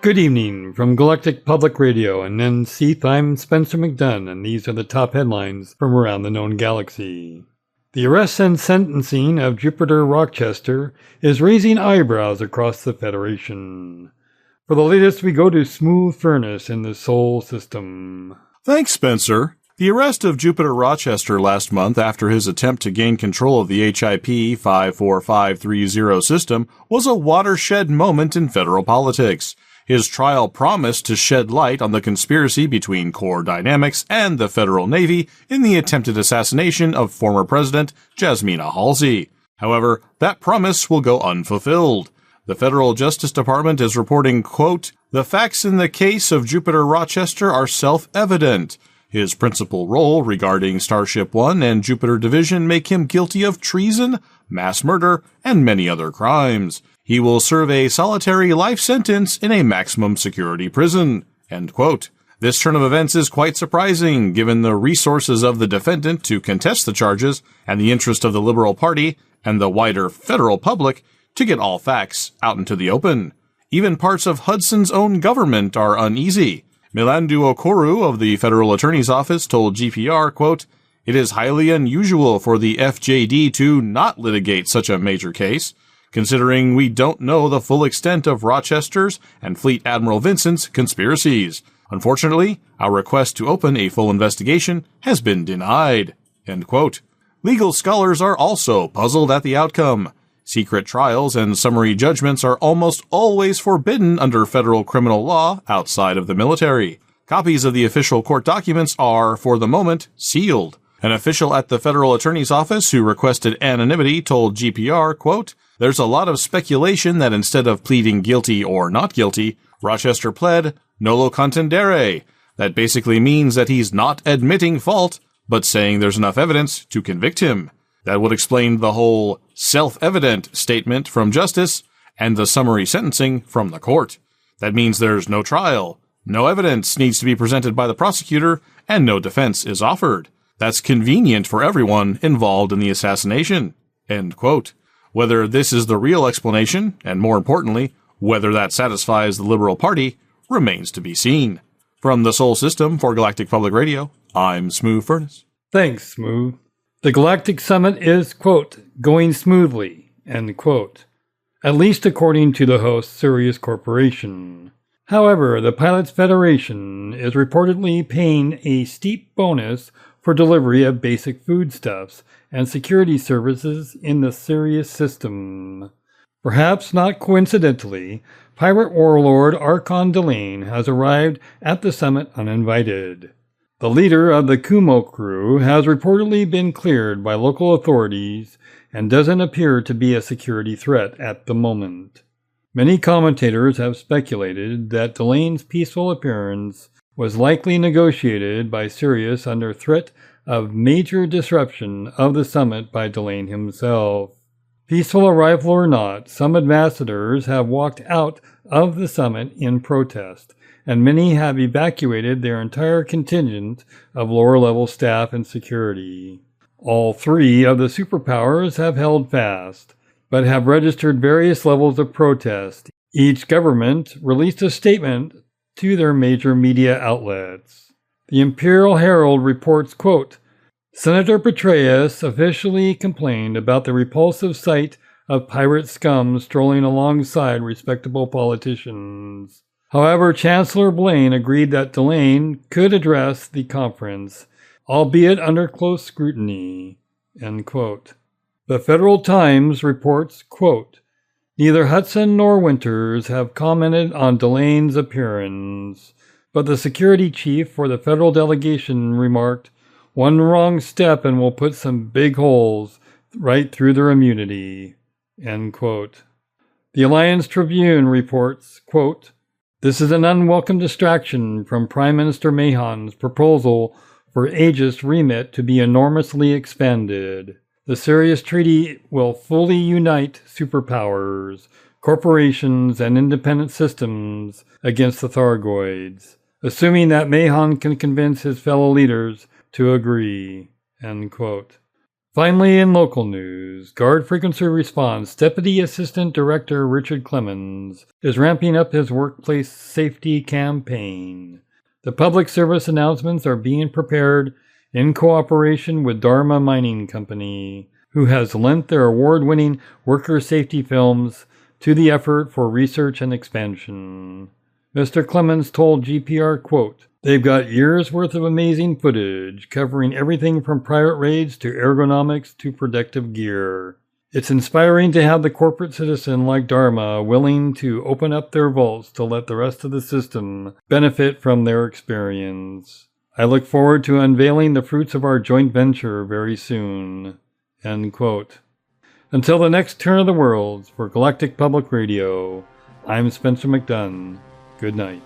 Good evening from Galactic Public Radio and Andceeth. I'm Spencer McDunn, and these are the top headlines from around the known galaxy. The arrest and sentencing of Jupiter Rochester is raising eyebrows across the Federation. For the latest, we go to Smooth Furnace in the Sol system. Thanks, Spencer. The arrest of Jupiter Rochester last month after his attempt to gain control of the HIP 54530 system was a watershed moment in federal politics. His trial promised to shed light on the conspiracy between Core Dynamics and the Federal Navy in the attempted assassination of former President Jasmina Halsey. However, that promise will go unfulfilled. The Federal Justice Department is reporting, quote, "The facts in the case of Jupiter Rochester are self-evident. His principal role regarding Starship One and Jupiter Division make him guilty of treason, mass murder, and many other crimes. He will serve a solitary life sentence in a maximum security prison." End quote. This turn of events is quite surprising, given the resources of the defendant to contest the charges and the interest of the Liberal Party and the wider federal public to get all facts out into the open. Even parts of Hudson's own government are uneasy. Milandu Okoro of the Federal Attorney's Office told GPR, quote, "It is highly unusual for the FJD to not litigate such a major case, considering we don't know the full extent of Rochester's and Fleet Admiral Vincent's conspiracies. Unfortunately, our request to open a full investigation has been denied." End quote. Legal scholars are also puzzled at the outcome. Secret trials and summary judgments are almost always forbidden under federal criminal law outside of the military. Copies of the official court documents are, for the moment, sealed. An official at the Federal Attorney's Office who requested anonymity told GPR, quote, "There's a lot of speculation that instead of pleading guilty or not guilty, Rochester pled nolo contendere. That basically means that he's not admitting fault, but saying there's enough evidence to convict him. That would explain the whole self-evident statement from justice and the summary sentencing from the court. That means there's no trial, no evidence needs to be presented by the prosecutor, and no defense is offered. That's convenient for everyone involved in the assassination." End quote. Whether this is the real explanation, and more importantly, whether that satisfies the Liberal Party, remains to be seen. From the Sol System for Galactic Public Radio, I'm Smooth Furnace. Thanks, Smooth. The Galactic Summit is, quote, "going smoothly," end quote, at least according to the host Sirius Corporation. However, the Pilots Federation is reportedly paying a steep bonus for delivery of basic foodstuffs and security services in the Sirius system. Perhaps not coincidentally, pirate warlord Archon Delane has arrived at the summit uninvited. The leader of the Kumo crew has reportedly been cleared by local authorities and doesn't appear to be a security threat at the moment. Many commentators have speculated that Delane's peaceful appearance was likely negotiated by Sirius under threat of major disruption of the summit by Delane himself. Peaceful arrival or not, some ambassadors have walked out of the summit in protest, and many have evacuated their entire contingent of lower-level staff and security. All three of the superpowers have held fast, but have registered various levels of protest. Each government released a statement to their major media outlets. The Imperial Herald reports, quote, "Senator Petraeus officially complained about the repulsive sight of pirate scum strolling alongside respectable politicians. However, Chancellor Blaine agreed that Delane could address the conference, albeit under close scrutiny." End quote. The Federal Times reports, quote, "Neither Hudson nor Winters have commented on Delane's appearance, but the security chief for the federal delegation remarked, 'One wrong step and we'll put some big holes right through their immunity.'" End quote. The Alliance Tribune reports, quote, "This is an unwelcome distraction from Prime Minister Mahon's proposal for Aegis remit to be enormously expanded. The Sirius Treaty will fully unite superpowers, corporations, and independent systems against the Thargoids, assuming that Mahon can convince his fellow leaders to agree." End quote. Finally, in local news, Guard Frequency Response Deputy Assistant Director Richard Clemens is ramping up his workplace safety campaign. The public service announcements are being prepared in cooperation with Dharma Mining Company, who has lent their award-winning worker safety films to the effort for research and expansion. Mr. Clemens told GPR, quote, "They've got years' worth of amazing footage, covering everything from private raids to ergonomics to protective gear. It's inspiring to have the corporate citizen like Dharma willing to open up their vaults to let the rest of the system benefit from their experience. I look forward to unveiling the fruits of our joint venture very soon." End quote. Until the next turn of the world, for Galactic Public Radio, I'm Spencer McDunn. Good night.